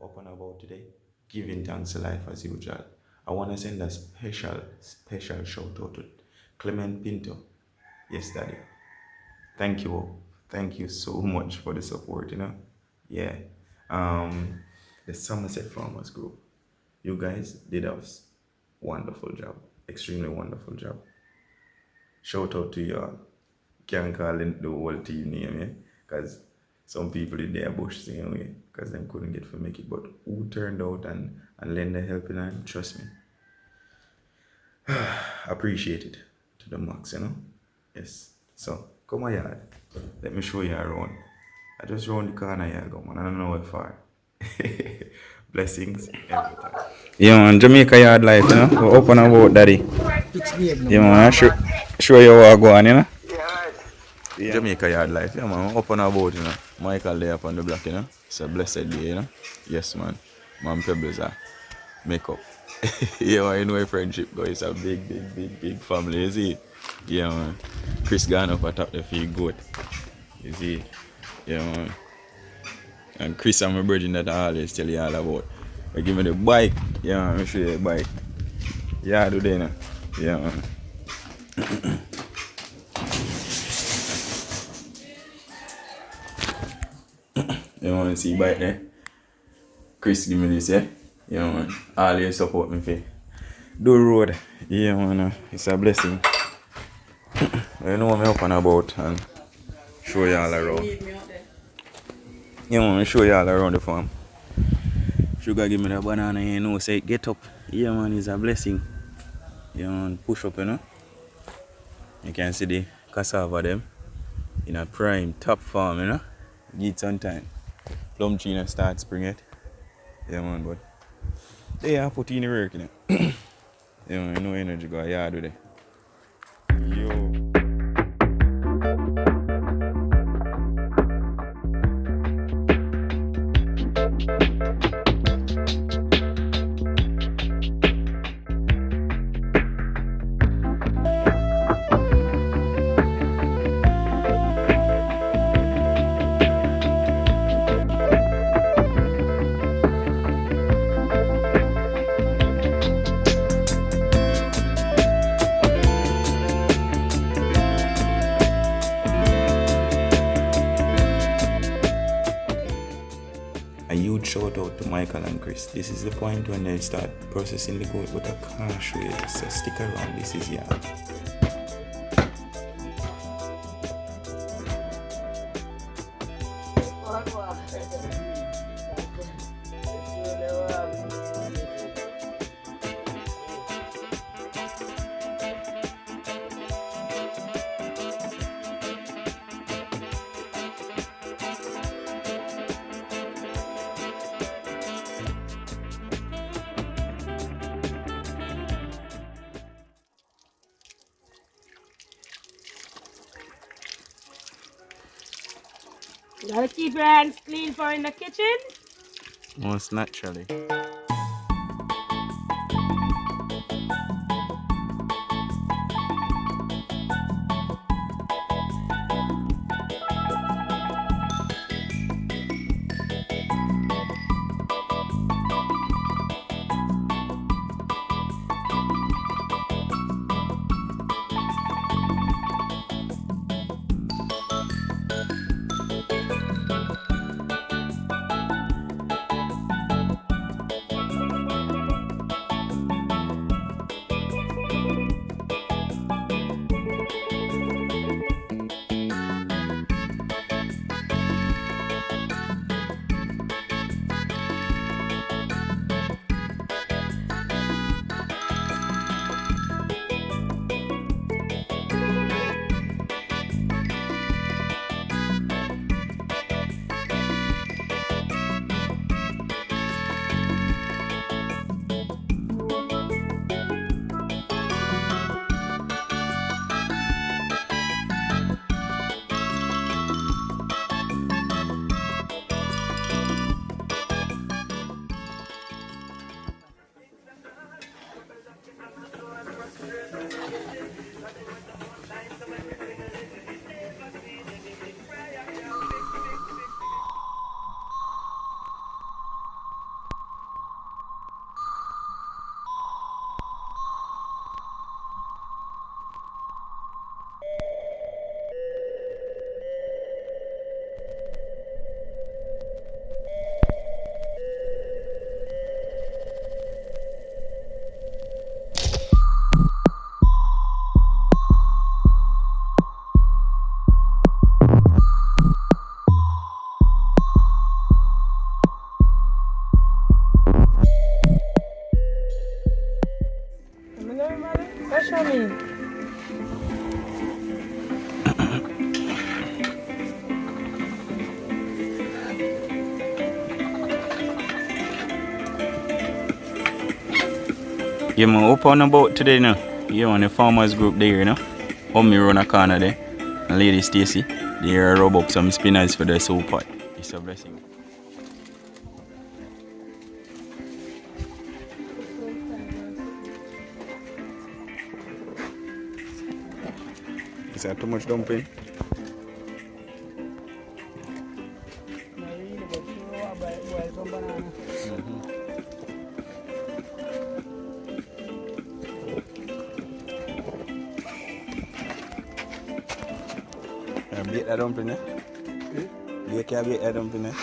up and about today, giving thanks to life as usual. I want to send a special shout out to Clement Pinto. Yes, Daddy. Thank you. Thank you so much for the support, Yeah. Um, the Somerset Farmers Group. You guys did a wonderful job. Extremely wonderful job. Shout out to y'all. Can't call in the whole team name, yeah? Because some people in their bush same way because they couldn't get to make it. But who turned out and lend a helping hand, trust me. Appreciate it to the max, Yes. So come on yard. Let me show you around. I just round the corner here, go man. I don't know where far. Blessings every time. Yeah man, Jamaica yard life, We're open about daddy. Yeah man, I show you what I go on, Yeah. Jamaica yard life, yeah man, up and about, Michael there up on the block, It's a blessed day, Yes man. Man Pebbles are make up. Yeah man, you know where friendship go. It's a big family, you see? Yeah man. Chris gone up atop the field goat. You see? Yeah man. And Chris and my brother that I always tell you all about. They give me the bike. Yeah man, let me show you the bike. Yeah, do they Yeah man. You want to see bike there? Chris give me this, yeah? Yeah man. Always support me for do road. Yeah man, it's a blessing. You know what I'm up and about and show you all around. Yeah man, show you all around the farm. Sugar give me the banana, say get up. Yeah man, it's a blessing. Yeah man, push up, You can see the cassava them in a prime top farm, Give it some time. Plum tree start spring it. Yeah man, but they are put in the work, Yeah man, no energy go yard with it. Yo. A huge shout out to Michael and Chris. This is the point when they start processing the goat, but I can't show you. So stick around. This is yeah. Gotta keep your hands clean for in the kitchen. Most naturally. Yeah, man, up on about today, you know. Yeah, man, the farmers group there, you know. Me run a corner there. And Lady Stacy, they rub up some spinach for the soup pot. It's a blessing. Is that too much dumpling? Bake that dumpling there? You can bake that dumpling there?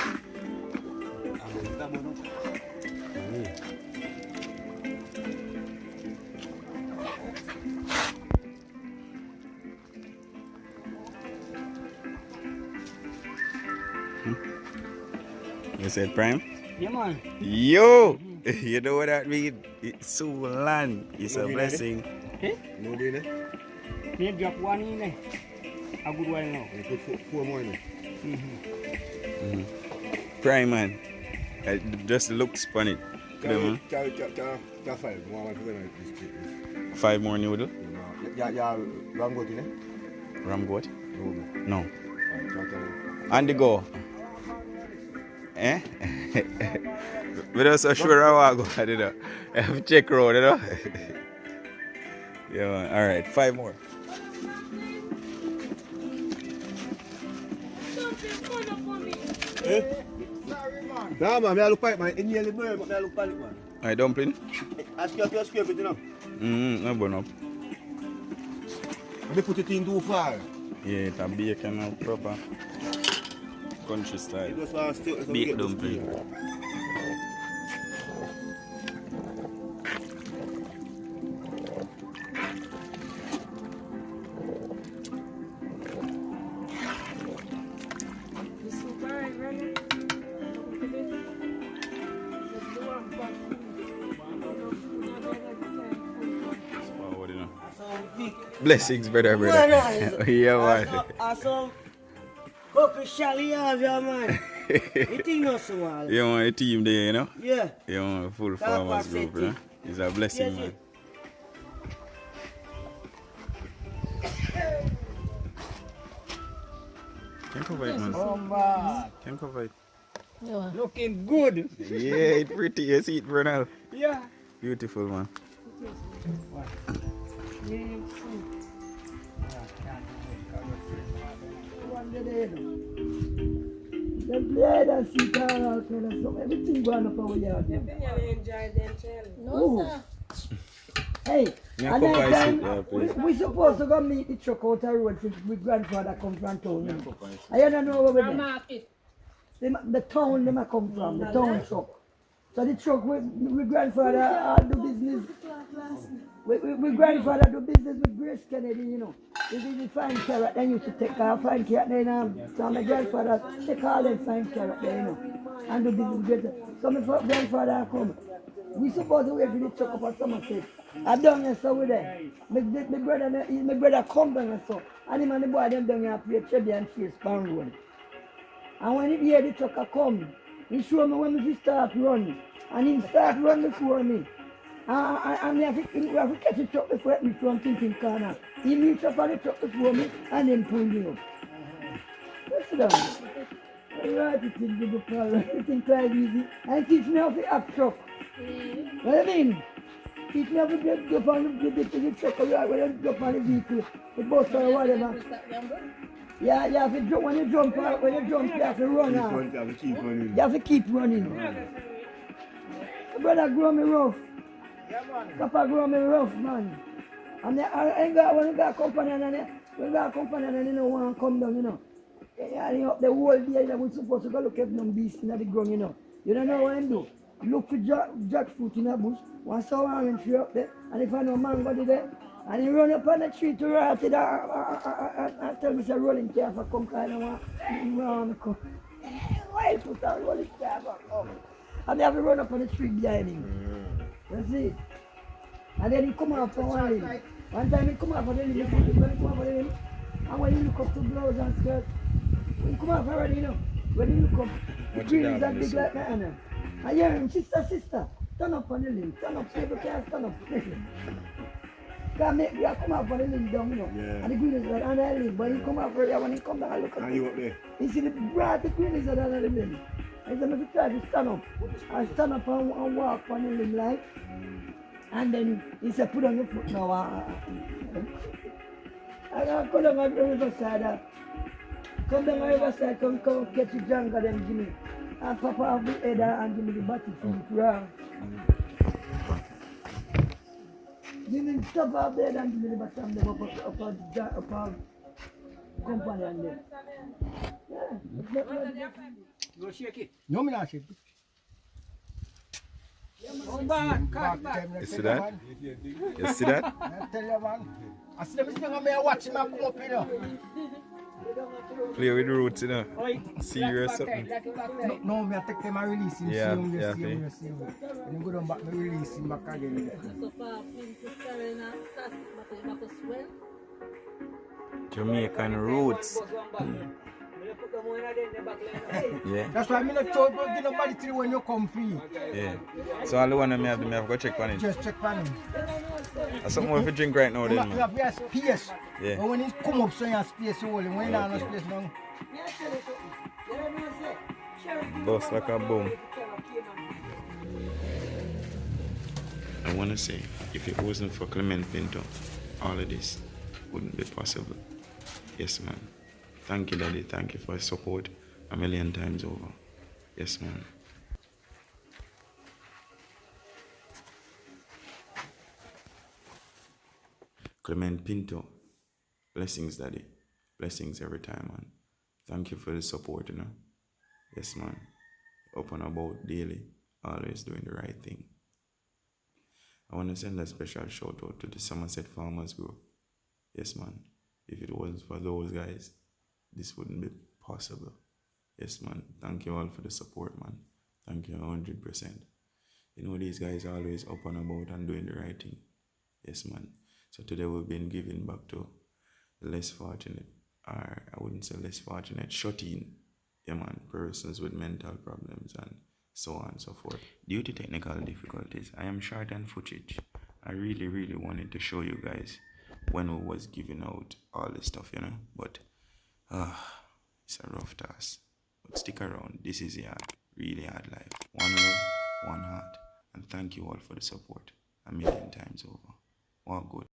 You said prime? Yeah, man. Yo! You know what that means? It's so land. It's a blessing. Okay? No day there? Me drop one in there. A good while now. You put four more in there. Prime man. It just looks funny. Five. More for them. 5 more noodle. Yeah, wrong goat in there? Ram goat? No. No. And the go. Eh? But I'm so sure I want to go. You know. I have to check road, you know. Yeah, man. All right, 5 more. Eh? Nah, man, I look like man. In the bird, but I look like man. Alright, dumpling? Ask you to scrape it, you know. No burn up. They put it in too far. Yeah, it's a bacon and proper country style. It was still Baked dumpling. Blessings, brother. Yeah, man. Awesome. Hope Shally have ya, man. It ain't not so well. Yeah, man, a team there, you know? Yeah. Yeah, man, full farmers group, you know? It's a blessing, Yes, man. Can cover it, man. Oh, man. Can cover it. Looking good. Yeah, it's pretty. You see it, Bernal. Yeah. Beautiful, man. Them play and see car out there, so everything going up over here. No, sir. Hey, Yeah, and Papa that is time, it, yeah, please. we supposed to go meet the truck out the road since my grandfather come from town. You know. I don't know where From we're market. the town they might come from, the town truck. So the truck with grandfather do business. We grandfather do business with Grace Kennedy, you know. They did fine carrot, then used to take our fine carrot, then so my grandfather take all them fine carrot there, you know. And do business with Grace. So my grandfather come. We supposed to wait for the truck up at Somerset. I done here so with them. My brother come down and so. And him and the boy them down here play Chevy and Chase Pan Road. And when he hear the trucker come, he show me when he start running. And he start running before me. And we have to catch the truck before me from thinking corner. He reach up on the truck before me and then pull me up. Sit down. Right, it is the car. Everything quite easy. And teach me how to act truck. What I mean? Teach me how to get up on the truck or when you jump on the vehicle, the bus or whatever. Yeah, you have to jump when you jump, you have to run out. You have to keep running. My brother grow me rough. Papa grow me rough, man. And I ain't got when you got a company and you don't want to come down, you know. And up the whole day that we're supposed to go look at them beasts in the ground, you know. You don't know what I'm doing. Look for jackfruit in the bush, one sour orange tree up there, and if I know mango there, and he run up on the tree to rot it and tell me, say, rolling careful, come kind of want to come. Why put that rolling careful, come? And they have to run up on the tree behind him. You see? And then he come up for one limb. One time he come up for the limb, when he come up for the limb, and when he look up to blouse and skirt, when he come up already, you know, when he look up, the tree is that big like that, you know. And yeah, sister, stand up on the limb. Stand up, people can't stand up. Listen. Because me, you come up on the limb down, you know. Yeah. And the green is right on the limb. But he come up earlier when he come down and look at And you up there? he see the bright green is right on the limb. I said, if you try to stand up. I stand up and walk on the limb like. And then he said, put on your foot now. I go down on the riverside. Come down on the riverside, come catch the jungle, then give me. And Papa have the head and give me the bottle for the ground. Give me the top of the head and give me the bottom of them up company and them. Yeah. You will shake it. No, me not shake. Come back, cut back. You see that? You see that? I tell you, man. I see them sitting there watching me come up, you know. Play with the roots, you know. Oi, Serious back something. there, back No, there. no, me I take them and release him. Yeah, See him, yeah, see him, see him. When you go down back, me release him back again. Jamaican roots. Yeah. That's why I'm not told to give nobody till when you come free. Yeah. So all the one me have to go check on it. Just check on him. That's something we drink right now You then, man. have your space. Yeah. But when he come up, so you have space, you hold him. When you don't have no space, no. Bust like a boom. I want to say, if it wasn't for Clement Pinto, all of this wouldn't be possible. Yes, man. Thank you, Daddy. Thank you for your support a million times over. Yes, man. Clement Pinto. Blessings, Daddy. Blessings every time, man. Thank you for the support, you know. Yes, man. Up and about daily. Always doing the right thing. I want to send a special shout out to the Somerset Farmers Group. Yes, man. If it wasn't for those guys, this wouldn't be possible. Yes, man. Thank you all for the support, man. Thank you 100%. You know, these guys are always up and about and doing the right thing. Yes, man. So today we've been giving back to the less fortunate, or I wouldn't say less fortunate, shut-in, yeah, man, persons with mental problems and so on and so forth. Due to technical difficulties, I am short on footage. I really wanted to show you guys when we was giving out all this stuff, you know, but it's a rough task. But stick around. This is hard, really hard life. One love, one heart, and thank you all for the support a million times over. All good.